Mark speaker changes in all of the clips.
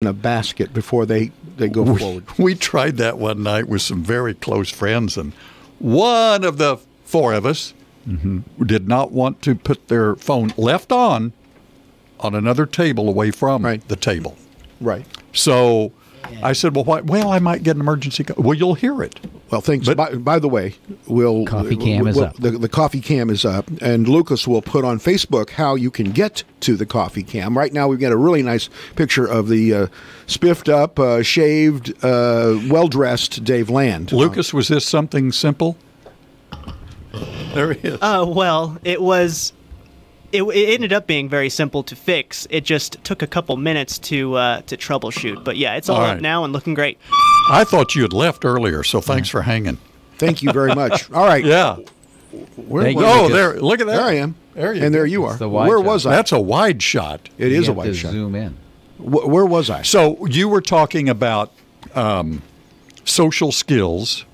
Speaker 1: in a basket before they go forward.
Speaker 2: We tried that one night with some very close friends, and one of the four of us did not want to put their phone left on another table away from the table.
Speaker 1: Right.
Speaker 2: So I said, well, I might get an emergency call. Well, you'll hear it.
Speaker 1: Well, thanks. By the way,
Speaker 3: coffee cam is up.
Speaker 1: The coffee cam is up, and Lucas will put on Facebook how you can get to the coffee cam. Right now, we've got a really nice picture of the spiffed up, shaved, well-dressed Dave Land.
Speaker 2: Lucas, was this something simple? There he is.
Speaker 4: Well, it was. It ended up being very simple to fix. It just took a couple minutes to troubleshoot. But yeah, it's all up now and looking great.
Speaker 2: I thought you had left earlier, so thanks for hanging.
Speaker 1: Thank you very much. All right.
Speaker 2: Yeah. There. Look at that.
Speaker 1: There I am. There you are. Where was I?
Speaker 2: That's a wide shot.
Speaker 1: It is a wide shot.
Speaker 3: Zoom in.
Speaker 1: Where was I?
Speaker 2: So you were talking about social skills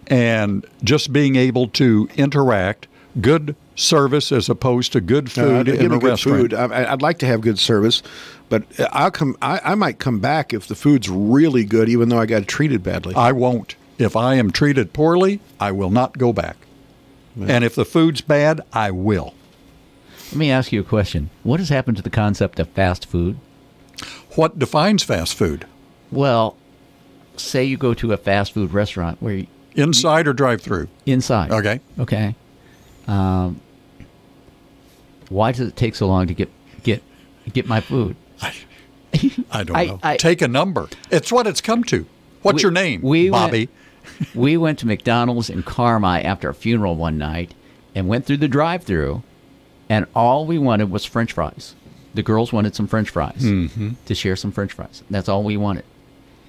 Speaker 2: and just being able to interact, good service as opposed to good food in a restaurant.
Speaker 1: Food. I'd like to have good service, but I might come back if the food's really good, even though I got treated badly.
Speaker 2: I won't. If I am treated poorly, I will not go back. Yeah. And if the food's bad, I will.
Speaker 3: Let me ask you a question. What has happened to the concept of fast food?
Speaker 2: What defines fast food?
Speaker 3: Well, say you go to a fast food restaurant where
Speaker 2: inside or drive-through?
Speaker 3: Inside.
Speaker 2: Okay.
Speaker 3: Okay. Why does it take so long to get my food?
Speaker 2: I don't know. Take a number. It's what it's come to. What's your name, Bobby?
Speaker 3: We went to McDonald's in Carmi after a funeral one night and went through the drive-thru, and all we wanted was French fries. The girls wanted some French fries to share some French fries. That's all we wanted,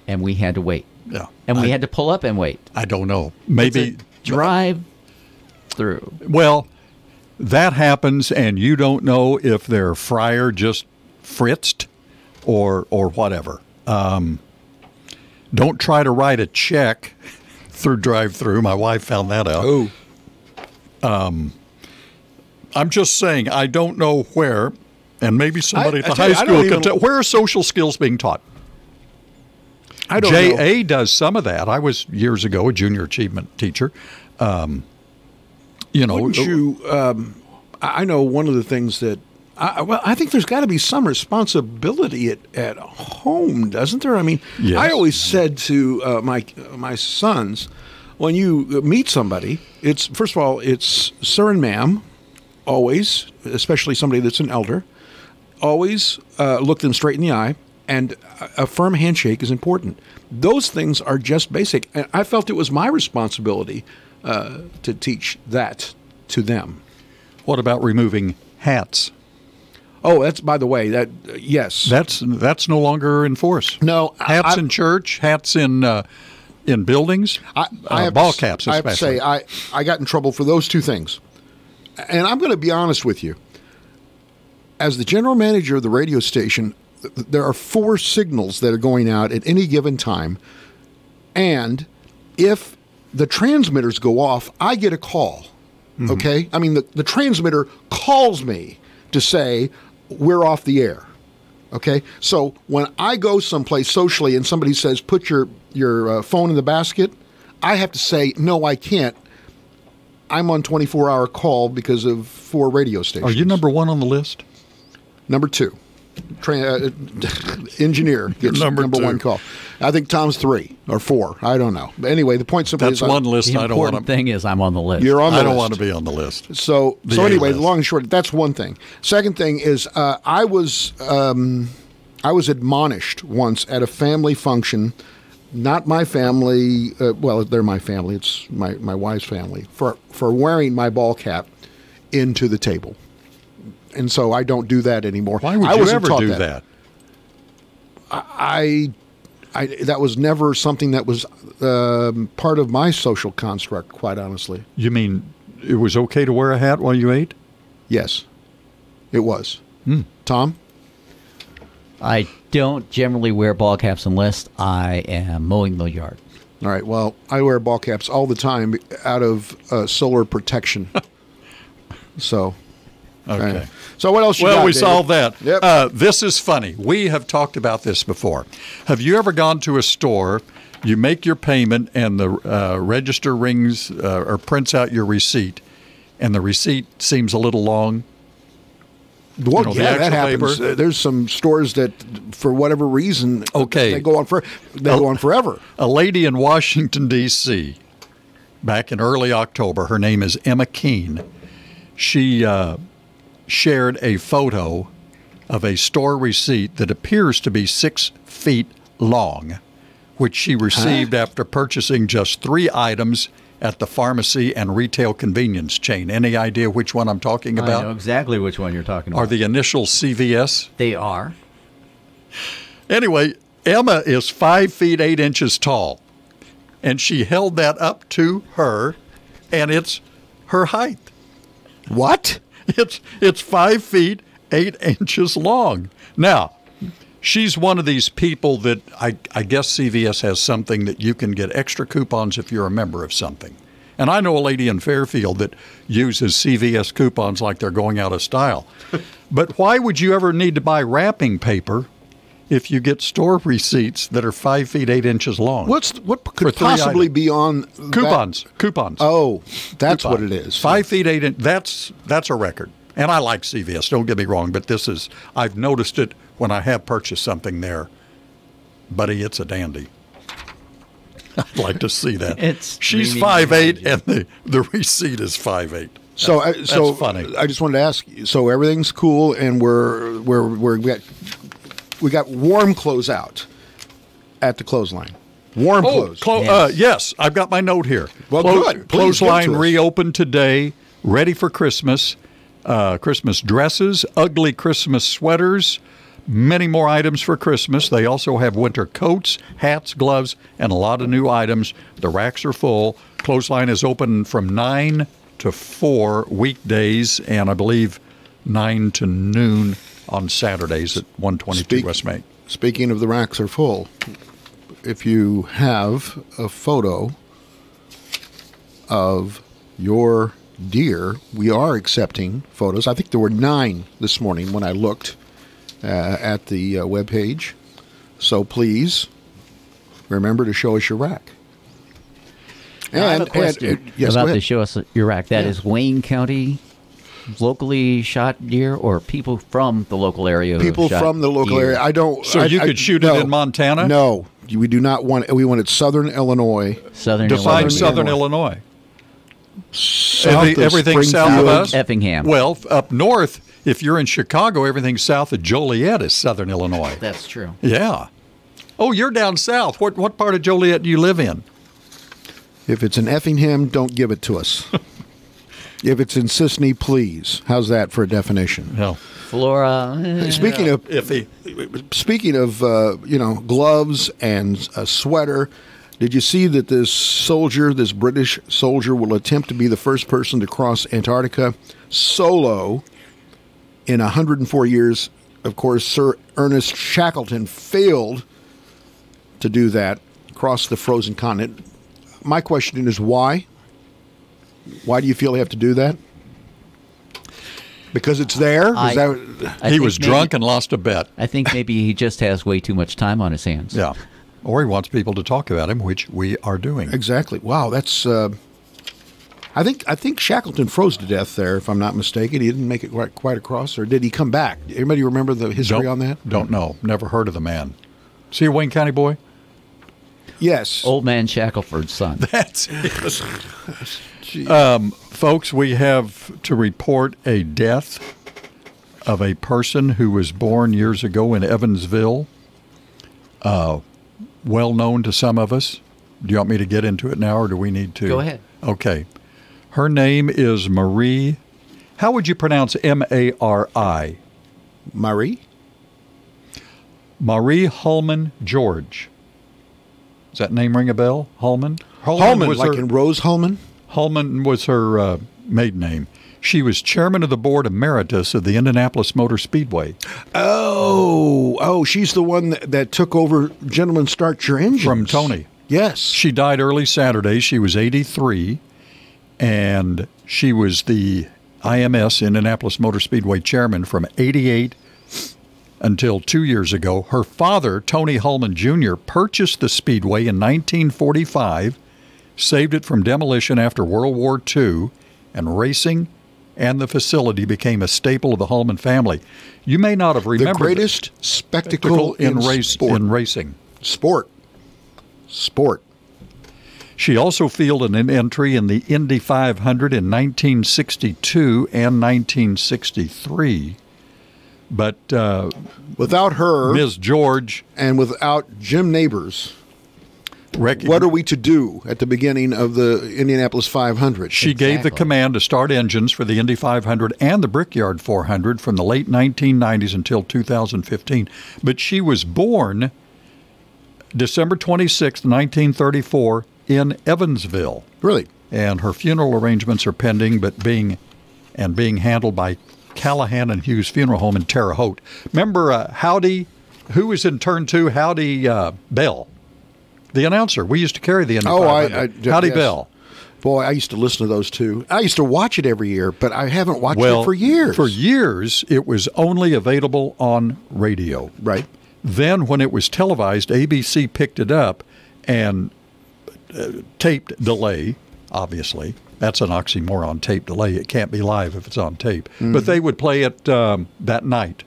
Speaker 3: and we had to wait.
Speaker 2: Yeah,
Speaker 3: and we had to pull up and wait.
Speaker 2: I don't know. Maybe
Speaker 3: drive-through.
Speaker 2: Well, that happens, and you don't know if their fryer just fritzed or whatever. Don't try to write a check through drive-through. My wife found that out.
Speaker 1: Oh.
Speaker 2: I'm just saying, I don't know where, and maybe somebody at the high school can tell. Where are social skills being taught?
Speaker 1: I don't know.
Speaker 2: JA does some of that. I was, years ago, a junior achievement teacher.
Speaker 1: Wouldn't you, I know one of the things that, I think there's got to be some responsibility at home, doesn't there? I mean,
Speaker 2: yes.
Speaker 1: I always said to my sons, when you meet somebody, it's first of all, it's sir and ma'am, always, especially somebody that's an elder, always look them straight in the eye, and a firm handshake is important. Those things are just basic. And I felt it was my responsibility to teach that to them.
Speaker 2: What about removing hats?
Speaker 1: Oh, that's, by the way, that yes.
Speaker 2: That's no longer in force.
Speaker 1: No.
Speaker 2: Hats in church, hats in buildings, ball caps especially.
Speaker 1: I have to say, I got in trouble for those two things. And I'm going to be honest with you. As the general manager of the radio station, there are 4 signals that are going out at any given time. And if the transmitters go off, I get a call. Mm-hmm. Okay? I mean, the transmitter calls me to say, we're off the air. Okay? So when I go someplace socially and somebody says, put your phone in the basket, I have to say, no, I can't. I'm on 24-hour call because of 4 radio stations.
Speaker 2: Are you number 1 on the list?
Speaker 1: Number 2. Engineer gets number 1 call. I think Tom's 3 or 4. I don't know. But anyway, the point simply is...
Speaker 2: That's one list
Speaker 3: the
Speaker 2: I don't want to...
Speaker 3: important thing is I'm on the list.
Speaker 1: You're on the list.
Speaker 2: I don't want to be on the list.
Speaker 1: So anyway, the long and short, that's one thing. Second thing is I was admonished once at a family function, not my family, well, they're my family, it's my wife's family, for wearing my ball cap into the table. And so I don't do that anymore.
Speaker 2: Why would you ever do that?
Speaker 1: I that was never something that was part of my social construct, quite honestly.
Speaker 2: You mean it was okay to wear a hat while you ate?
Speaker 1: Yes, it was. Tom?
Speaker 3: I don't generally wear ball caps unless I am mowing the yard.
Speaker 1: All right. Well, I wear ball caps all the time out of solar protection. So...
Speaker 2: Okay.
Speaker 1: So what else you got,
Speaker 2: Well, we
Speaker 1: David?
Speaker 2: solved that.
Speaker 1: Yep.
Speaker 2: This is funny. We have talked about this before. Have you ever gone to a store, you make your payment, and the register rings or prints out your receipt, and the receipt seems a little long?
Speaker 1: Well,
Speaker 2: the
Speaker 1: yeah, that
Speaker 2: actual
Speaker 1: happens.
Speaker 2: paper?
Speaker 1: There's some stores that, for whatever reason,
Speaker 2: Okay.
Speaker 1: they go on forever.
Speaker 2: A lady in Washington, D.C., back in early October, her name is Emma Keene. She shared a photo of a store receipt that appears to be 6 feet long, which she received after purchasing just 3 items at the pharmacy and retail convenience chain. Any idea which one I'm talking
Speaker 3: I
Speaker 2: about?
Speaker 3: know exactly which one you're talking about.
Speaker 2: Are the initials CVS?
Speaker 3: They are.
Speaker 2: Anyway, Emma is 5 feet 8 inches tall, and she held that up to her, and it's her height.
Speaker 1: What?
Speaker 2: It's 5 feet 8 inches long. Now, she's one of these people that I guess CVS has something that you can get extra coupons if you're a member of something. And I know a lady in Fairfield that uses CVS coupons like they're going out of style. But why would you ever need to buy wrapping paper if you get store receipts that are 5 feet 8 inches long?
Speaker 1: What
Speaker 2: For
Speaker 1: could
Speaker 2: 3
Speaker 1: possibly
Speaker 2: items.
Speaker 1: be on
Speaker 2: Coupons. Coupons.
Speaker 1: Oh, that's
Speaker 2: Coupon.
Speaker 1: what it is.
Speaker 2: 5 feet 8 inches. That's a record. And I like CVS, don't get me wrong, but I've noticed it when I have purchased something there. Buddy, it's a dandy. I'd like to see that. She's
Speaker 3: screaming
Speaker 2: 5'8",
Speaker 3: behind you.
Speaker 2: and the receipt is 5'8".
Speaker 1: So,
Speaker 2: That's funny.
Speaker 1: I just wanted to ask you. So everything's cool, and we got warm clothes out at the clothesline. Warm clothes.
Speaker 2: Yes, I've got my note here.
Speaker 1: Well, good. Please
Speaker 2: Clothesline
Speaker 1: give to us.
Speaker 2: reopened today, ready for Christmas. Christmas dresses, ugly Christmas sweaters, many more items for Christmas. They also have winter coats, hats, gloves, and a lot of new items. The racks are full. Clothesline is open from 9 to 4 weekdays, and I believe 9 to noon on Saturdays at 122 West Main.
Speaker 1: Speaking of the racks are full, if you have a photo of your deer, we are accepting photos. I think there were 9 this morning when I looked at the webpage. So please remember to show us your rack.
Speaker 3: I have a question
Speaker 1: yes, go
Speaker 3: about
Speaker 1: ahead.
Speaker 3: the show us your rack. That
Speaker 1: Yeah.
Speaker 3: is Wayne County locally shot deer, or people from the local area? who
Speaker 1: People
Speaker 3: have shot
Speaker 1: from the local
Speaker 3: deer?
Speaker 1: area. I don't.
Speaker 2: So
Speaker 1: I,
Speaker 2: you
Speaker 1: I-
Speaker 2: could shoot
Speaker 1: no,
Speaker 2: it in Montana?
Speaker 1: No, we do not want. We want it Southern Illinois.
Speaker 3: Southern
Speaker 2: Define
Speaker 3: Illinois.
Speaker 2: Southern Illinois.
Speaker 1: South of
Speaker 2: Everything south of
Speaker 1: Springfield.
Speaker 2: us?
Speaker 3: Effingham.
Speaker 2: Well, up north, if you're in Chicago, everything south of Joliet is Southern Illinois.
Speaker 3: That's true.
Speaker 2: Yeah. Oh, you're down south. What part of Joliet do you live in?
Speaker 1: If it's in Effingham, don't give it to us. If it's in Sisney, please. How's that for a definition?
Speaker 2: No.
Speaker 3: Flora.
Speaker 1: Speaking of
Speaker 2: Iffy.
Speaker 1: gloves and a sweater, did you see that this British soldier, will attempt to be the first person to cross Antarctica solo in 104 years? Of course, Sir Ernest Shackleton failed to do that, cross the frozen continent. My question is why? Why do you feel they have to do that? Because it's there?
Speaker 3: I
Speaker 2: He
Speaker 3: think
Speaker 2: was
Speaker 3: maybe-
Speaker 2: drunk and lost a bet.
Speaker 3: I think maybe he just has way too much time on his hands.
Speaker 2: Yeah. Or he wants people to talk about him, which we are doing.
Speaker 1: Exactly. Wow, that's. I think Shackleton froze to death there, if I'm not mistaken. He didn't make it quite across, or did he come back? Anybody remember the history on that?
Speaker 2: Don't know. Never heard of the man. See a Wayne County boy?
Speaker 1: Yes.
Speaker 3: Old man Shackelford's son.
Speaker 2: That's it. Folks, we have to report a death of a person who was born years ago in Evansville. Well known to some of us. Do you want me to get into it now, or do we need to?
Speaker 3: Go ahead.
Speaker 2: Okay. Her name is Marie. How would you pronounce M-A-R-I?
Speaker 1: Marie?
Speaker 2: Marie Holman George. Does that name ring a bell? Holman?
Speaker 1: Holman,
Speaker 2: was
Speaker 1: like
Speaker 2: her,
Speaker 1: in Rose Holman?
Speaker 2: Holman was her maiden name. She was chairman of the board emeritus of the Indianapolis Motor Speedway.
Speaker 1: Oh, she's the one that took over Gentlemen Start Your Engines.
Speaker 2: From Tony.
Speaker 1: Yes.
Speaker 2: She died early Saturday. She was 83, and she was the IMS, Indianapolis Motor Speedway chairman, from 88 until 2 years ago. Her father, Tony Hulman Jr., purchased the Speedway in 1945, saved it from demolition after World War II, and racing and the facility became a staple of the Hulman family. You may not have remembered
Speaker 1: the greatest spectacle in
Speaker 2: racing.
Speaker 1: Sport.
Speaker 2: She also fielded an entry in the Indy 500 in 1962 and 1963. But
Speaker 1: without her,
Speaker 2: Ms. George,
Speaker 1: and without Jim Neighbors, what are we to do at the beginning of the Indianapolis 500?
Speaker 2: She gave the command to start engines for the Indy 500 and the Brickyard 400 from the late 1990s until 2015. But she was born December 26, 1934, in Evansville.
Speaker 1: Really?
Speaker 2: And her funeral arrangements are pending, but being handled by Callahan and Hughes Funeral Home in Terre Haute. Remember Howdy, who was in turn two? Howdy Bell, the announcer. We used to carry the Indy 500. Howdy
Speaker 1: yes.
Speaker 2: Bell.
Speaker 1: Boy, I used to listen to those two. I used to watch it every year, but I haven't watched it for years.
Speaker 2: For years, it was only available on radio.
Speaker 1: Right.
Speaker 2: Then when it was televised, ABC picked it up and taped delay, obviously. That's an oxymoron, tape delay. It can't be live if it's on tape. Mm-hmm. But they would play it that night.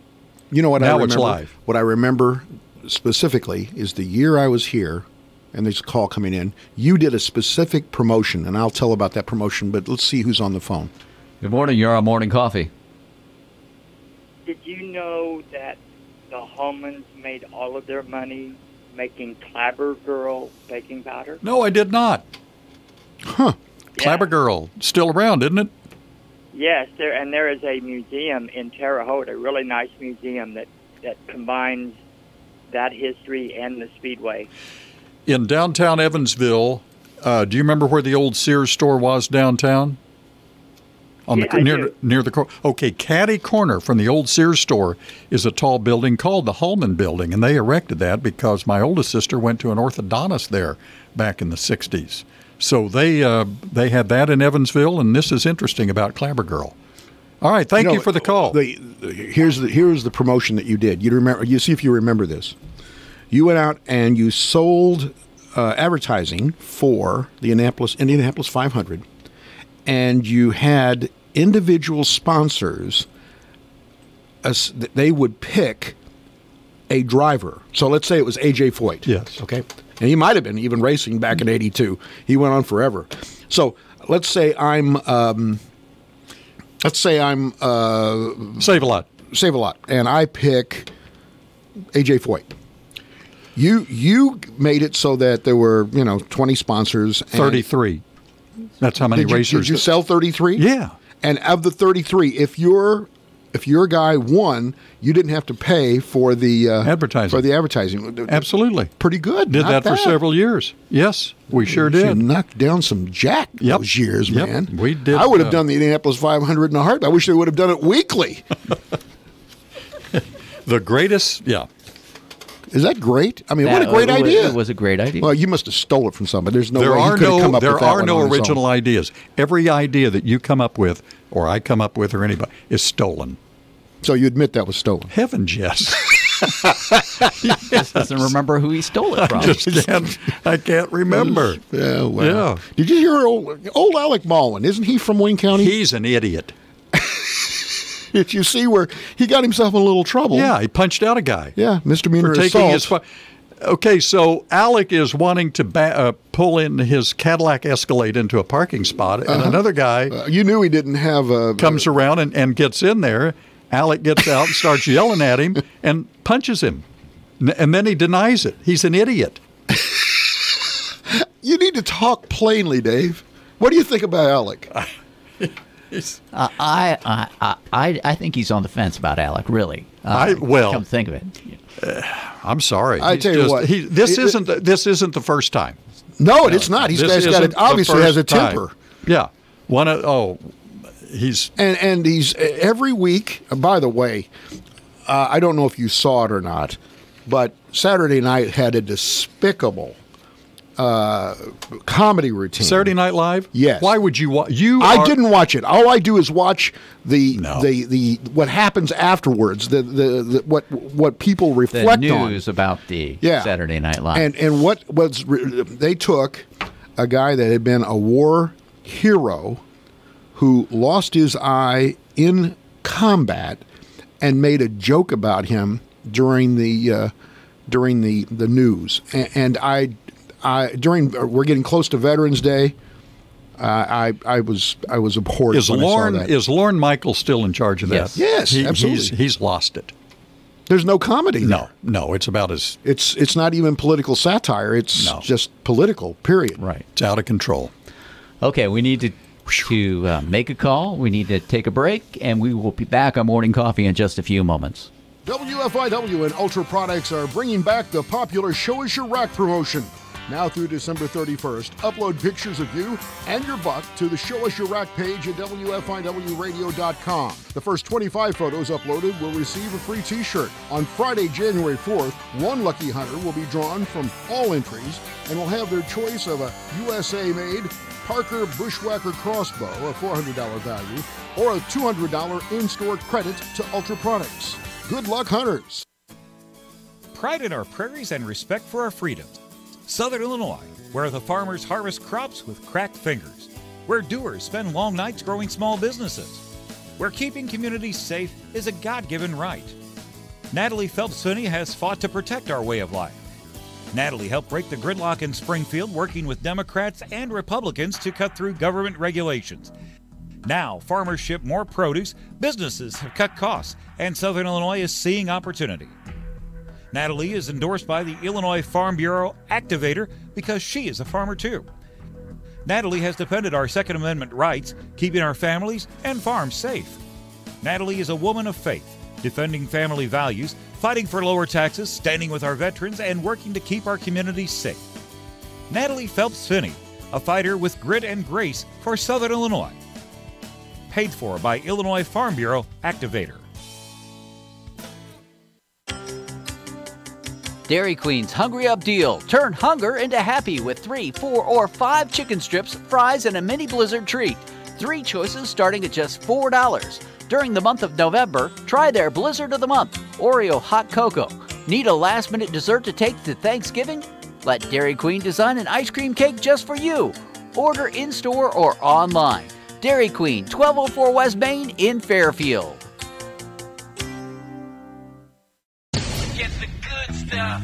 Speaker 1: You know what
Speaker 2: now
Speaker 1: I remember?
Speaker 2: It's live.
Speaker 1: What I remember specifically is the year I was here, and there's a call coming in. You did a specific promotion, and I'll tell about that promotion, but let's see who's on the phone.
Speaker 3: Good morning. You're on Morning Coffee.
Speaker 5: Did you know that the Hulmans made all of their money making Clabber Girl baking powder?
Speaker 2: No, I did not.
Speaker 1: Huh.
Speaker 2: Clabber Girl, still around, isn't it?
Speaker 5: Yes, there is a museum in Terre Haute, a really nice museum that combines that history and the Speedway.
Speaker 2: In downtown Evansville, do you remember where the old Sears store was downtown? Near the okay, catty corner from the old Sears store is a tall building called the Hulman Building, and they erected that because my oldest sister went to an orthodontist there back in the 60s. So they had that in Evansville, and this is interesting about Clabber Girl. All right, thank you for the call.
Speaker 1: Here's the promotion that you did. You see if you remember this. You went out and you sold advertising for the Indianapolis 500, and you had individual sponsors. They would pick a driver. So let's say it was A.J. Foyt.
Speaker 2: Yes.
Speaker 1: Okay. And he might have been even racing back in '82. He went on forever. So let's say I'm
Speaker 2: Save a Lot,
Speaker 1: and I pick A.J. Foyt. You made it so that there were 20 sponsors.
Speaker 2: 33. That's how many racers.
Speaker 1: Did you sell 33?
Speaker 2: Yeah.
Speaker 1: And of the 33, if your guy won, you didn't have to pay for the advertising.
Speaker 2: Absolutely.
Speaker 1: Pretty good.
Speaker 2: Did that for several years. Yes, we sure did.
Speaker 1: You knocked down some jack those years, man.
Speaker 2: We did.
Speaker 1: I would have done the Indianapolis 500 in a heartbeat. I wish they would have done it weekly.
Speaker 2: The greatest, yeah.
Speaker 1: Is that great? I mean, what a great idea.
Speaker 3: It was a great idea.
Speaker 1: Well, you must have stole it from somebody. There's no way
Speaker 2: There
Speaker 1: you could have come up with that.
Speaker 2: There are no
Speaker 1: one on his
Speaker 2: original
Speaker 1: own.
Speaker 2: ideas. Every idea that you come up with, or I come up with, or anybody, is stolen.
Speaker 1: So you admit that was stolen?
Speaker 2: Heavens, yes.
Speaker 3: Just doesn't remember who he stole it from.
Speaker 2: I can't remember.
Speaker 1: Yeah, well.
Speaker 2: Yeah.
Speaker 1: Did you hear old Alec Baldwin? Isn't he from Wayne County?
Speaker 2: He's an idiot.
Speaker 1: Did you see where he got himself in a little trouble?
Speaker 2: Yeah, he punched out a guy.
Speaker 1: Yeah, misdemeanor
Speaker 2: for taking
Speaker 1: assault.
Speaker 2: Okay, so Alec is wanting to pull in his Cadillac Escalade into a parking spot, and another guy
Speaker 1: you knew he didn't have a...
Speaker 2: comes around and gets in there. Alec gets out and starts yelling at him and punches him. And then he denies it. He's an idiot.
Speaker 1: You need to talk plainly, Dave. What do you think about Alec?
Speaker 3: I think he's on the fence about Alec. Really. Come to think of it.
Speaker 2: I'm sorry.
Speaker 1: I tell you what,
Speaker 2: this isn't the first time.
Speaker 1: No, it's not. He's obviously has a temper.
Speaker 2: Yeah. He's
Speaker 1: and he's every week. By the way, I don't know if you saw it or not, but Saturday night had a despicable comedy routine.
Speaker 2: Saturday Night Live?
Speaker 1: Yes.
Speaker 2: Why would you watch?
Speaker 1: I didn't watch it. All I do is watch the
Speaker 2: No.
Speaker 1: what happens afterwards. The what people
Speaker 3: The
Speaker 1: reflect on.
Speaker 3: news about the
Speaker 1: Yeah.
Speaker 3: Saturday Night Live.
Speaker 1: And what was they took a guy that had been a war hero who lost his eye in combat and made a joke about him during the news. And I during we're getting close to Veterans Day. I was abhorred
Speaker 2: Is
Speaker 1: when I saw that.
Speaker 2: Lorne Lorne Michael still in charge of that?
Speaker 1: Yes, absolutely.
Speaker 2: He's lost it.
Speaker 1: There's no comedy there.
Speaker 2: No, it's about as
Speaker 1: It's not even political satire. It's just political, period.
Speaker 3: Right.
Speaker 2: it's out of control.
Speaker 3: Okay, we need to make a call. We need to take a break, and we will be back on Morning Coffee in just a few moments.
Speaker 1: WFIW and Ultra Products are bringing back the popular Show Us Your Rack promotion. Now through December 31st, upload pictures of you and your buck to the Show Us Your Rack page at WFIWradio.com. The first 25 photos uploaded will receive a free t-shirt. On Friday, January 4th, one lucky hunter will be drawn from all entries and will have their choice of a USA-made Parker Bushwhacker crossbow, a $400 value, or a $200 in-store credit to Ultra Products. Good luck, hunters.
Speaker 6: Pride in our prairies and respect for our freedoms. Southern Illinois, where the farmers harvest crops with cracked fingers, where doers spend long nights growing small businesses, where keeping communities safe is a God-given right. Natalie Phelps-Finney has fought to protect our way of life. Natalie helped break the gridlock in Springfield, working with Democrats and Republicans to cut through government regulations. Now, farmers ship more produce, businesses have cut costs, and Southern Illinois is seeing opportunity. Natalie is endorsed by the Illinois Farm Bureau Activator because she is a farmer too. Natalie has defended our Second Amendment rights, keeping our families and farms safe. Natalie is a woman of faith, defending family values, fighting for lower taxes, standing with our veterans, and working to keep our communities safe. Natalie Phelps-Finney, a fighter with grit and grace for Southern Illinois. Paid for by Illinois Farm Bureau Activator.
Speaker 3: Dairy Queen's Hungry Up Deal. Turn hunger into happy with 3, 4, or 5 chicken strips, fries, and a mini blizzard treat. 3 choices starting at just $4. During the month of November, try their Blizzard of the Month, Oreo Hot Cocoa. Need a last-minute dessert to take to Thanksgiving? Let Dairy Queen design an ice cream cake just for you. Order in-store or online. Dairy Queen, 1204 West Main in Fairfield.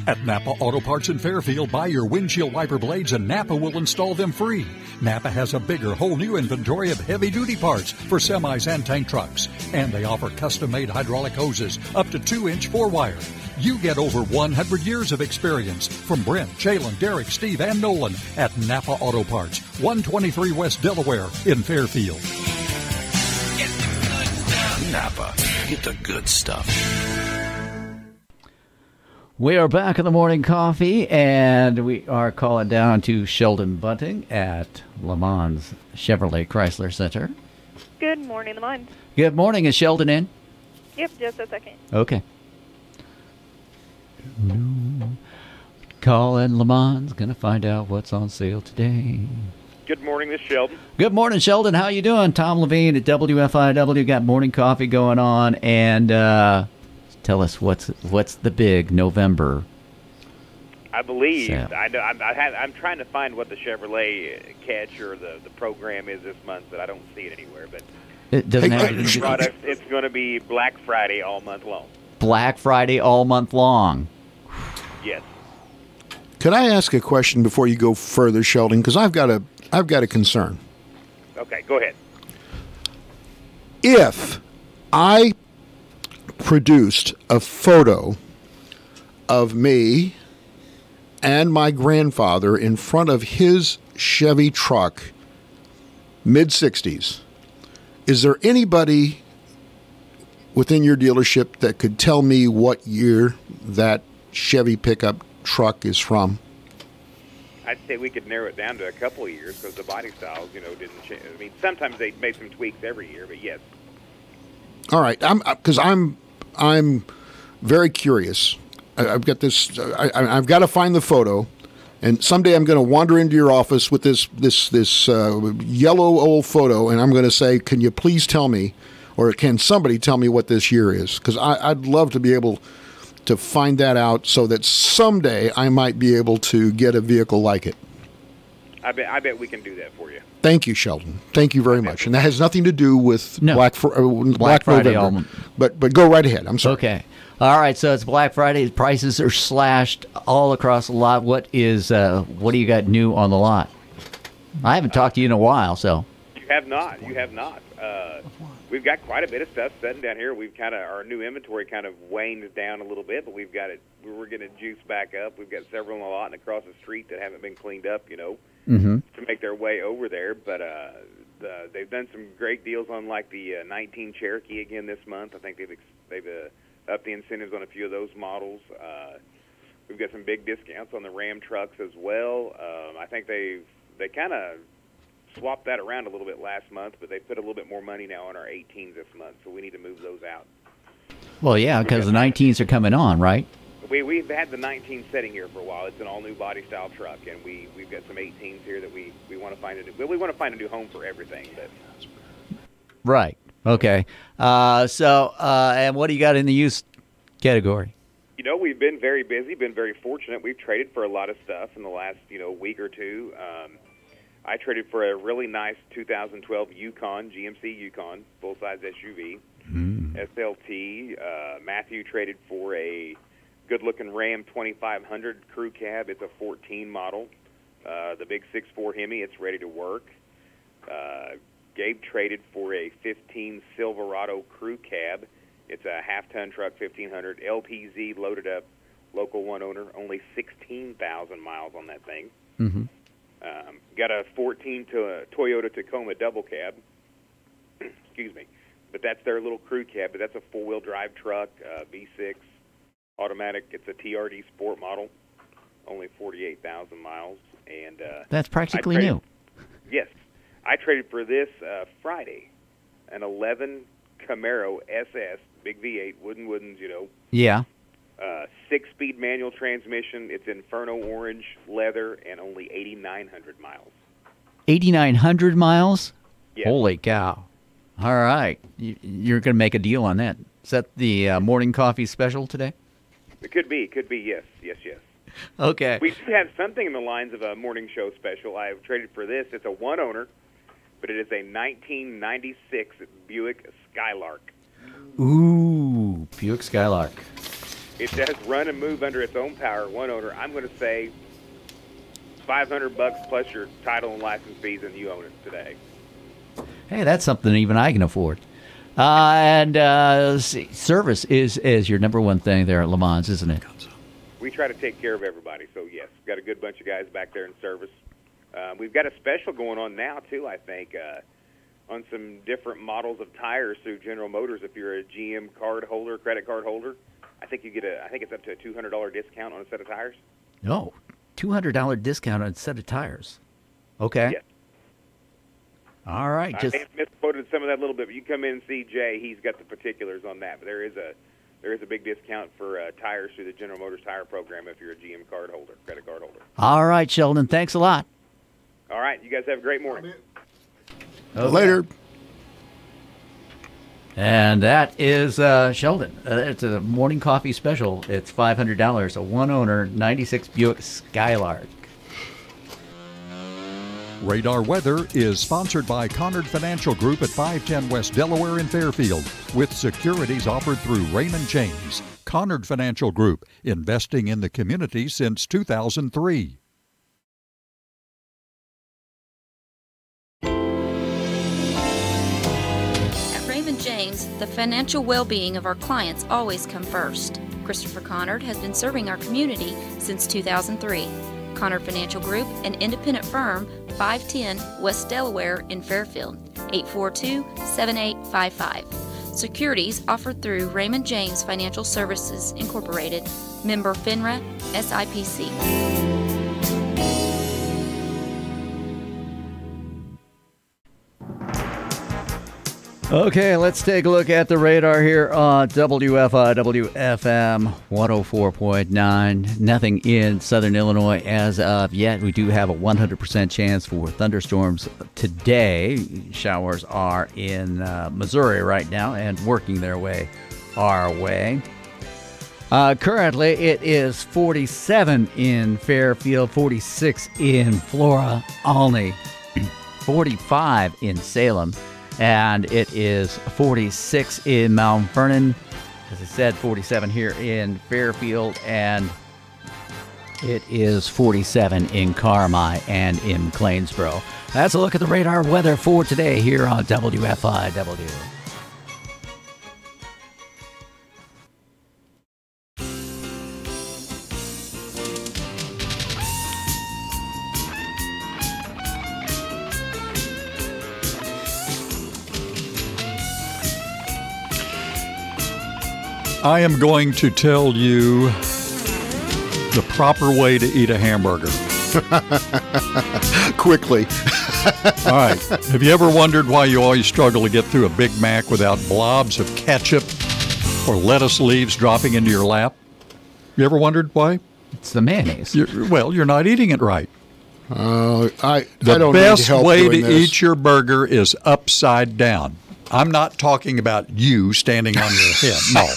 Speaker 2: At Napa Auto Parts in Fairfield, buy your windshield wiper blades and Napa will install them free. Napa has a bigger, whole new inventory of heavy-duty parts for semis and tank trucks. And they offer custom-made hydraulic hoses up to 2-inch 4-wire. You get over 100 years of experience from Brent, Jalen, Derek, Steve, and Nolan at Napa Auto Parts, 123 West Delaware in Fairfield.
Speaker 7: Get the good stuff. Napa, get the good stuff.
Speaker 3: We are back in the Morning Coffee, and we are calling down to Sheldon Bunting at Le Mans Chevrolet Chrysler Center.
Speaker 8: Good morning, Le Mans.
Speaker 3: Good morning. Is Sheldon in?
Speaker 8: Yep, just a second.
Speaker 3: Okay. Calling Le Mans, gonna find out what's on sale today.
Speaker 9: Good morning, this is Sheldon.
Speaker 3: Good morning, Sheldon. How you doing? Tom Levine at WFIW. Got Morning Coffee going on, and tell us what's the big November.
Speaker 9: I believe
Speaker 3: sale.
Speaker 9: I'm trying to find what the Chevrolet catch or the program is this month, but I don't see it anywhere. But
Speaker 3: It doesn't have to be
Speaker 9: product. It's going to be Black Friday all month long.
Speaker 3: Black Friday all month long.
Speaker 9: Yes.
Speaker 1: Could I ask a question before you go further, Sheldon? Because I've got a concern.
Speaker 9: Okay, go ahead.
Speaker 1: If I produced a photo of me and my grandfather in front of his Chevy truck, mid-60s, is there anybody within your dealership that could tell me what year that Chevy pickup truck is from?
Speaker 9: I'd say we could narrow it down to a couple of years because the body styles, didn't change. I mean, sometimes they made some tweaks every year, but yes.
Speaker 1: All right, because I'm very curious. I've got this. I've got to find the photo, And someday I'm going to wander into your office with this yellow old photo, and I'm going to say, can you please tell me, or can somebody tell me what this year is? Because I'd love to be able to find that out so that someday I might be able to get a vehicle like it.
Speaker 9: I bet we can do that for you.
Speaker 1: Thank you, Sheldon. Thank you very much. And that has nothing to do with Black
Speaker 3: Friday.
Speaker 1: November. But go right ahead. I'm sorry.
Speaker 3: Okay. All right. So it's Black Friday. Prices are slashed all across the lot. What do you got new on the lot? I haven't talked to you in a while, so.
Speaker 9: You have not. We've got quite a bit of stuff sitting down here. Our new inventory kind of waned down a little bit, but we've got it. We're going to juice back up. We've got several in the lot and across the street that haven't been cleaned up, to make their way over there. But they've done some great deals on like the 19 Cherokee again this month. I think they've upped the incentives on a few of those models. We've got some big discounts on the Ram trucks as well. I think they kind of swapped that around a little bit last month, but they put a little bit more money now on our 18s this month, so we need to move those out.
Speaker 3: Well, yeah, because the 19s are coming on, right?
Speaker 9: We've had the 19 sitting here for a while. It's an all-new body-style truck, and we've got some 18s here that we want to find a new home for everything. But.
Speaker 3: Right. Okay. And what do you got in the used category?
Speaker 9: We've been very busy, been very fortunate. We've traded for a lot of stuff in the last, week or two. I traded for a really nice 2012 Yukon, GMC Yukon, full-size SUV, SLT. Matthew traded for a good-looking Ram 2500 crew cab. It's a 14 model. The big 6.4 Hemi, it's ready to work. Gabe traded for a 15 Silverado crew cab. It's a half-ton truck, 1500 LPZ, loaded up, local one owner, only 16,000 miles on that thing.
Speaker 3: Mm-hmm.
Speaker 9: Got a 14 Toyota Tacoma double cab. Excuse me. But that's their little crew cab, but that's a four-wheel drive truck, V6, automatic. It's a TRD Sport model, only 48,000 miles. And
Speaker 3: that's practically new.
Speaker 9: Yes. I traded for this Friday, an 11 Camaro SS, big V8, woodens,
Speaker 3: Yeah.
Speaker 9: 6-speed manual transmission. It's Inferno orange leather and only 8,900 miles.
Speaker 3: 8,900 miles?
Speaker 9: Yes.
Speaker 3: Holy cow. All right. You're going to make a deal on that. Is that the morning coffee special today?
Speaker 9: It could be, yes.
Speaker 3: Okay.
Speaker 9: We do have something in the lines of a morning show special. I've traded for this. It's a one owner, but it is a 1996 Buick Skylark.
Speaker 3: Ooh, Buick Skylark.
Speaker 9: It does run and move under its own power, one owner. I'm going to say $500 plus your title and license fees, and you own it today.
Speaker 3: Hey, that's something even I can afford. Service is your number one thing there at Le Mans, isn't it?
Speaker 9: We try to take care of everybody, so yes, we've got a good bunch of guys back there in service. We've got a special going on now, too, I think, on some different models of tires through General Motors. If you're a GM card holder, credit card holder, I think it's up to a $200 discount on a set of tires.
Speaker 3: No, $200 discount on a set of tires. Okay.
Speaker 9: Yes.
Speaker 3: All right.
Speaker 9: I may have misquoted some of that a little bit, but you come in and see Jay. He's got the particulars on that. But there is a big discount for tires through the General Motors tire program if you're a GM card holder, credit card holder.
Speaker 3: All right, Sheldon. Thanks a lot.
Speaker 9: All right. You guys have a great morning.
Speaker 3: Okay.
Speaker 1: Later.
Speaker 3: And that is Sheldon. It's a morning coffee special. It's $500, a one-owner 96 Buick Skylark.
Speaker 2: Radar Weather is sponsored by Conard Financial Group at 510 West Delaware in Fairfield, with securities offered through Raymond James. Conard Financial Group, investing in the community since 2003.
Speaker 10: James, the financial well-being of our clients always come first. Christopher Conard has been serving our community since 2003. Conard Financial Group, an independent firm, 510 West Delaware in Fairfield, 842-7855. Securities offered through Raymond James Financial Services, Incorporated, member FINRA, SIPC.
Speaker 3: Okay, let's take a look at the radar here on WFI, WFM 104.9. Nothing in southern Illinois as of yet. We do have a 100% chance for thunderstorms today. Showers are in Missouri right now and working their way our way. Currently, it is 47 in Fairfield, 46 in Flora, Olney, 45 in Salem. And it is 46 in Mount Vernon. As I said, 47 here in Fairfield. And it is 47 in Carmi and in Clainsboro. That's a look at the radar weather for today here on WFIW.
Speaker 2: I am going to tell you the proper way to eat a hamburger.
Speaker 1: Quickly.
Speaker 2: All right. Have you ever wondered why you always struggle to get through a Big Mac without blobs of ketchup or lettuce leaves dropping into your lap? You ever wondered why?
Speaker 3: It's the mayonnaise.
Speaker 2: You're not eating it right.
Speaker 1: I don't
Speaker 2: The
Speaker 1: need
Speaker 2: best
Speaker 1: help
Speaker 2: way to
Speaker 1: doing this.
Speaker 2: eat your burger is upside down. I'm not talking about you standing on your head. No.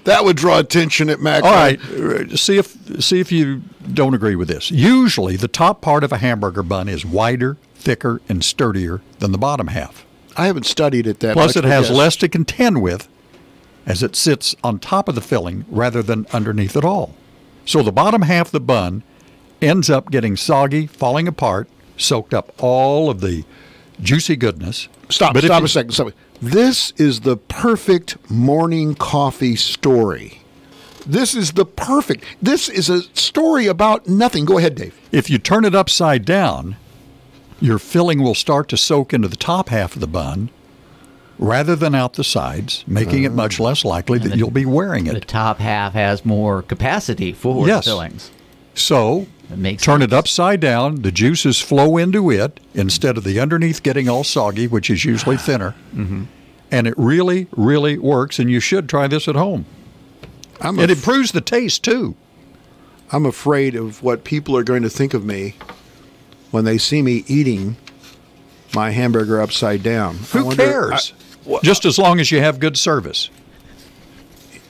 Speaker 1: That would draw attention at Mac.
Speaker 2: All right. See if you don't agree with this. Usually, the top part of a hamburger bun is wider, thicker, and sturdier than the bottom half.
Speaker 1: I haven't studied it that
Speaker 2: Plus,
Speaker 1: much.
Speaker 2: it has
Speaker 1: yes.
Speaker 2: less to contend with as it sits on top of the filling rather than underneath it all. So the bottom half of the bun ends up getting soggy, falling apart, soaked up all of the juicy goodness.
Speaker 1: Stop a second. This is the perfect morning coffee story. This is a story about nothing. Go ahead, Dave.
Speaker 2: If you turn it upside down, your filling will start to soak into the top half of the bun rather than out the sides, making it much less likely that you'll be wearing it.
Speaker 3: The top half has more capacity for the fillings.
Speaker 2: So turn it upside down. The juices flow into it instead of the underneath getting all soggy, which is usually thinner.
Speaker 3: Mm-hmm.
Speaker 2: And it really, really works, and you should try this at home. It improves the taste, too.
Speaker 1: I'm afraid of what people are going to think of me when they see me eating my hamburger upside down.
Speaker 2: Who cares? Just as long as you have good service.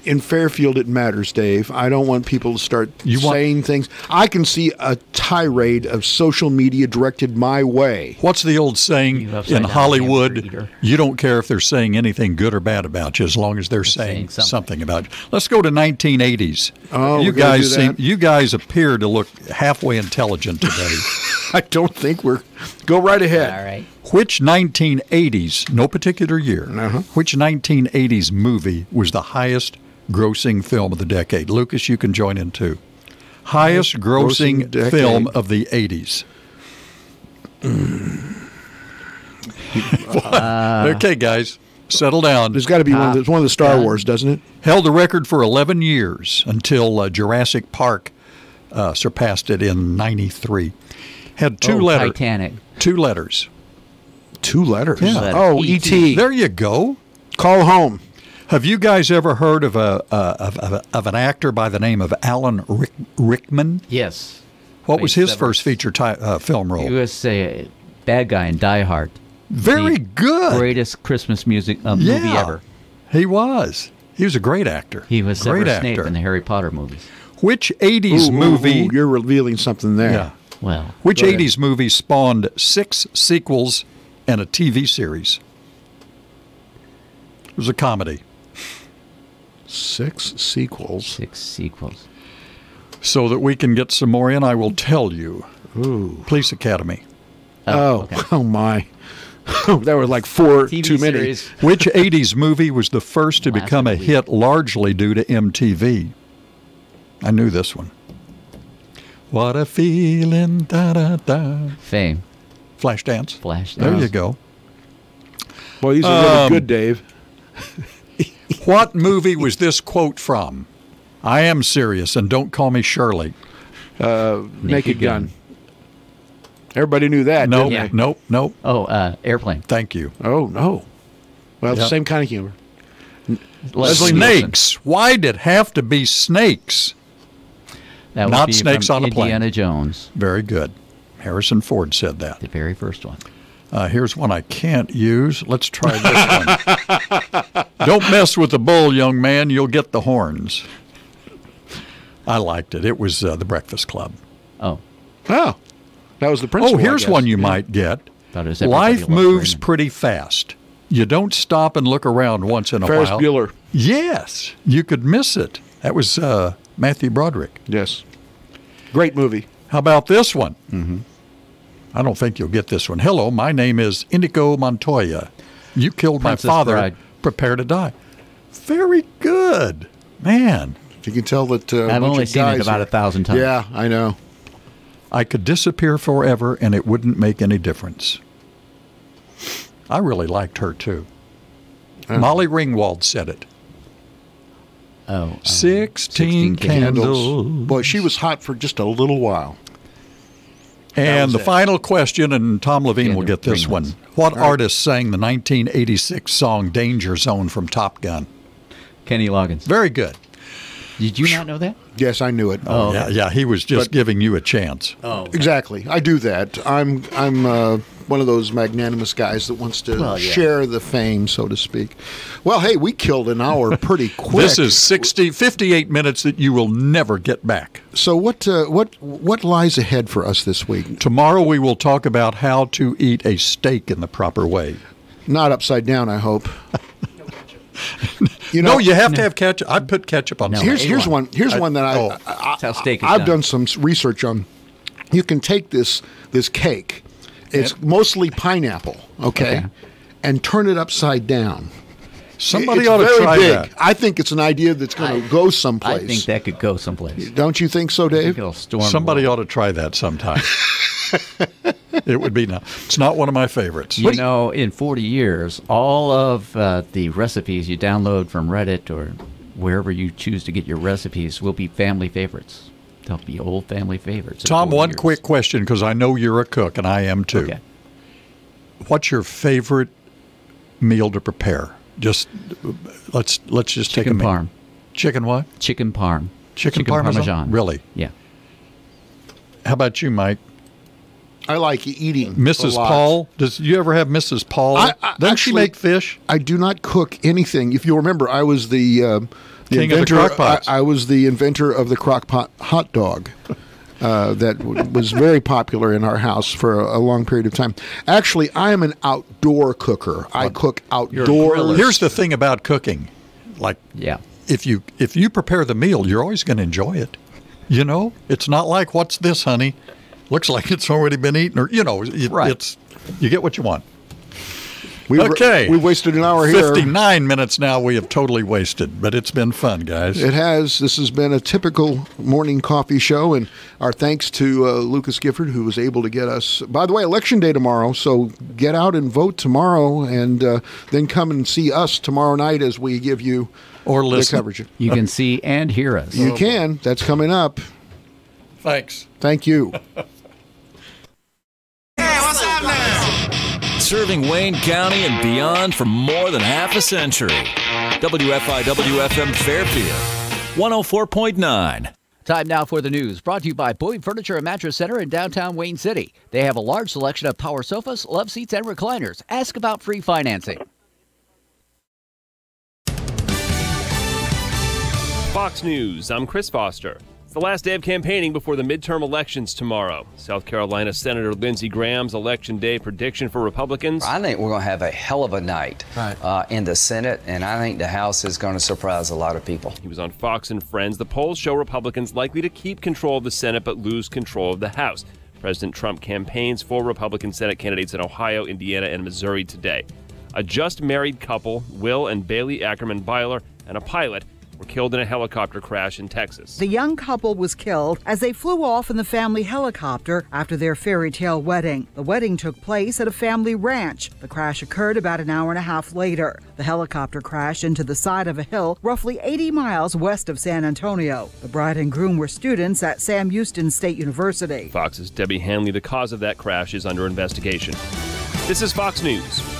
Speaker 1: In Fairfield, it matters, Dave. I don't want people to start saying things. I can see a tirade of social media directed my way.
Speaker 2: What's the old saying in Hollywood? You don't care if they're saying anything good or bad about you as long as they're saying something about you. Let's go to 1980s.
Speaker 1: Oh,
Speaker 2: you guys appear to look halfway intelligent today.
Speaker 1: I don't think we're... Go right ahead.
Speaker 3: All right.
Speaker 2: Which 1980s, no particular year, which 1980s movie was the highest grossing film of the decade? Lucas, you can join in too. Highest grossing film of the 80s. Okay, guys, settle down.
Speaker 1: There's got to be one of the Star Wars, doesn't it?
Speaker 2: Held the record for 11 years until Jurassic Park surpassed it in 93. Had two letters.
Speaker 3: Titanic.
Speaker 2: 2 letters.
Speaker 1: 2 letters?
Speaker 3: Yeah.
Speaker 1: Oh, E.T.
Speaker 2: There you go.
Speaker 1: Call home.
Speaker 2: Have you guys ever heard of an actor by the name of Alan Rickman?
Speaker 3: Yes.
Speaker 2: What was his first feature film role?
Speaker 3: He was a bad guy in Die Hard.
Speaker 2: Very good.
Speaker 3: Greatest Christmas movie ever.
Speaker 2: He was. He was a great actor.
Speaker 3: He was Severus Snape in the Harry Potter movies.
Speaker 2: Which 80s movie...
Speaker 1: you're revealing something there.
Speaker 2: Yeah.
Speaker 3: Well,
Speaker 2: which 80s movie spawned 6 sequels and a TV series? It was a comedy.
Speaker 1: 6 sequels.
Speaker 3: 6 sequels.
Speaker 2: So that we can get some more in, I will tell you.
Speaker 1: Ooh.
Speaker 2: Police Academy.
Speaker 3: Okay.
Speaker 1: Oh my. There were like 4
Speaker 3: TV
Speaker 1: too many.
Speaker 3: series.
Speaker 2: Which 80s movie was the first to become a hit largely due to MTV? I knew this one. What a feeling, da-da-da.
Speaker 3: Fame.
Speaker 2: Flashdance.
Speaker 3: Flashdance.
Speaker 2: There you go.
Speaker 1: Well, these are really good, Dave.
Speaker 2: What movie was this quote from? I am serious, and don't call me Shirley.
Speaker 1: Naked Gun. Everybody knew that,
Speaker 2: Nope,
Speaker 1: didn't they?
Speaker 2: nope.
Speaker 3: Oh, airplane.
Speaker 2: Thank you.
Speaker 1: Oh, no. Well, it's
Speaker 2: Yep.
Speaker 1: the same kind of humor.
Speaker 3: Leslie Nielsen.
Speaker 2: Snakes. Why did it have to be snakes?
Speaker 3: That would
Speaker 2: Not
Speaker 3: be
Speaker 2: snakes
Speaker 3: from
Speaker 2: on a plane.
Speaker 3: Indiana Jones,
Speaker 2: Very good. Harrison Ford said that.
Speaker 3: the very first one.
Speaker 2: Here's one I can't use. Let's try this one. Don't mess with the bull, young man. You'll get the horns. I liked it. It was The Breakfast Club.
Speaker 3: Oh,
Speaker 1: Oh, that was the principal.
Speaker 2: Oh, here's
Speaker 1: I guess.
Speaker 2: one you might get.
Speaker 3: thought it was Everybody
Speaker 2: Life
Speaker 3: Loves
Speaker 2: moves
Speaker 3: Raymond.
Speaker 2: pretty fast. You don't stop and look around once in a
Speaker 1: Ferris
Speaker 2: while.
Speaker 1: Bueller.
Speaker 2: Yes, you could miss it. That was Matthew Broderick.
Speaker 1: Yes. Great movie.
Speaker 2: How about this one? Mm-hmm. I don't think you'll get this one. Hello, my name is Inigo Montoya. You killed
Speaker 3: Princess
Speaker 2: my father.
Speaker 3: Bride.
Speaker 2: Prepare to die. Very good. Man,
Speaker 1: You can tell that.
Speaker 3: I've
Speaker 1: bunch
Speaker 3: only
Speaker 1: of
Speaker 3: seen it
Speaker 1: guys
Speaker 3: about
Speaker 1: here.
Speaker 3: 1,000 times.
Speaker 1: Yeah, I know.
Speaker 2: I could disappear forever and it wouldn't make any difference. I really liked her too. Molly Ringwald said it.
Speaker 3: Oh,
Speaker 2: 16 candles.
Speaker 1: Boy, she was hot for just a little while.
Speaker 2: And
Speaker 1: was
Speaker 2: the
Speaker 1: it.
Speaker 2: final question, and Tom Levine will get this one. What artist sang the 1986 song Danger Zone from Top Gun?
Speaker 3: Kenny Loggins.
Speaker 2: Very good.
Speaker 3: Did you not know that?
Speaker 1: Yes, I knew it.
Speaker 3: Oh,
Speaker 2: Yeah, he was just
Speaker 1: But-
Speaker 2: giving you a chance.
Speaker 3: Oh,
Speaker 1: Exactly. I do that. I'm one of those magnanimous guys that wants to
Speaker 3: Well, yeah.
Speaker 1: share the fame, so to speak. Well, hey, we killed an hour pretty quick.
Speaker 2: This is 58 minutes that you will never get back.
Speaker 1: So what lies ahead for us this week?
Speaker 2: Tomorrow we will talk about how to eat a steak in the proper way.
Speaker 1: Not upside down, I hope. You
Speaker 2: No, you have to have ketchup. I put ketchup on.
Speaker 3: No.
Speaker 2: steak.
Speaker 1: Here's one. Here's one that
Speaker 3: That's how steak is
Speaker 1: I've done some research on. You can take this cake. It's mostly pineapple, okay, and turn it upside down.
Speaker 2: Somebody
Speaker 1: It's
Speaker 2: ought to
Speaker 1: very
Speaker 2: try
Speaker 1: big.
Speaker 2: that.
Speaker 1: I think it's an idea that's going to go someplace.
Speaker 3: I think that could go someplace.
Speaker 1: Don't you think so,
Speaker 3: I think
Speaker 1: Dave?
Speaker 3: it'll storm.
Speaker 2: Somebody
Speaker 3: the
Speaker 2: ought
Speaker 3: world.
Speaker 2: to try that sometime. It would be not. It's not one of my favorites.
Speaker 3: You know, in 40 years, all of the recipes you download from Reddit or wherever you choose to get your recipes will be family favorites. They'll be old family favorites. in
Speaker 2: Tom,
Speaker 3: 40
Speaker 2: one
Speaker 3: years.
Speaker 2: quick question because I know you're a cook and I am too.
Speaker 3: Okay.
Speaker 2: What's your favorite meal to prepare? Just let's just take a
Speaker 3: Chicken
Speaker 2: minute.
Speaker 3: parm.
Speaker 2: Chicken what?
Speaker 3: Chicken parm.
Speaker 2: Chicken parmesan? Really?
Speaker 3: Yeah.
Speaker 2: How about you, Mike?
Speaker 1: I like eating.
Speaker 2: Mrs.
Speaker 1: a lot.
Speaker 2: Paul? Does you ever have Mrs. Paul? Doesn't she
Speaker 1: actually,
Speaker 2: make fish?
Speaker 1: I do not cook anything. If you remember, I was the
Speaker 2: King of the
Speaker 1: inventor.
Speaker 2: crock-pots.
Speaker 1: I was the inventor of the crock pot hot dog. That was very popular in our house for a long period of time. Actually, I am an outdoor cooker. I cook outdoors.
Speaker 2: Here's the thing about cooking. Like,
Speaker 3: Yeah.
Speaker 2: if you prepare the meal, you're always going to enjoy it. You know, it's not like, what's this, honey? Looks like it's already been eaten, or
Speaker 3: Right.
Speaker 2: It's you get what you want.
Speaker 1: Okay. We wasted an hour here.
Speaker 2: 59 minutes now we have totally wasted, but it's been fun, guys.
Speaker 1: It has. This has been a typical morning coffee show, and our thanks to Lucas Gifford, who was able to get us. By the way, Election Day tomorrow, so get out and vote tomorrow, and then come and see us tomorrow night as we give you
Speaker 2: or
Speaker 1: the
Speaker 2: listen.
Speaker 1: coverage.
Speaker 3: You can see and hear us.
Speaker 1: You can. That's coming up.
Speaker 2: Thanks.
Speaker 1: Thank you.
Speaker 11: Serving Wayne County and beyond for more than half a century. WFIW-FM Fairfield, 104.9.
Speaker 3: Time now for the news, brought to you by Boyd Furniture and Mattress Center in downtown Wayne City. They have a large selection of power sofas, love seats, and recliners. Ask about free financing.
Speaker 12: Fox News, I'm Chris Foster. It's the last day of campaigning before the midterm elections tomorrow. South Carolina Senator Lindsey Graham's Election Day prediction for Republicans.
Speaker 13: I think we're going to have a hell of a night in the Senate, and I think the House is going to surprise a lot of people.
Speaker 12: He was on Fox and Friends. The polls show Republicans likely to keep control of the Senate but lose control of the House. President Trump campaigns for Republican Senate candidates in Ohio, Indiana, and Missouri today. A just married couple, Will and Bailey Ackerman Byler, and a pilot, were killed in a helicopter crash in Texas.
Speaker 14: The young couple was killed as they flew off in the family helicopter after their fairy tale wedding. The wedding took place at a family ranch. The crash occurred about an hour and a half later. The helicopter crashed into the side of a hill roughly 80 miles west of San Antonio. The bride and groom were students at Sam Houston State University.
Speaker 12: Fox's Debbie Hanley. The cause of that crash is under investigation. This is Fox News.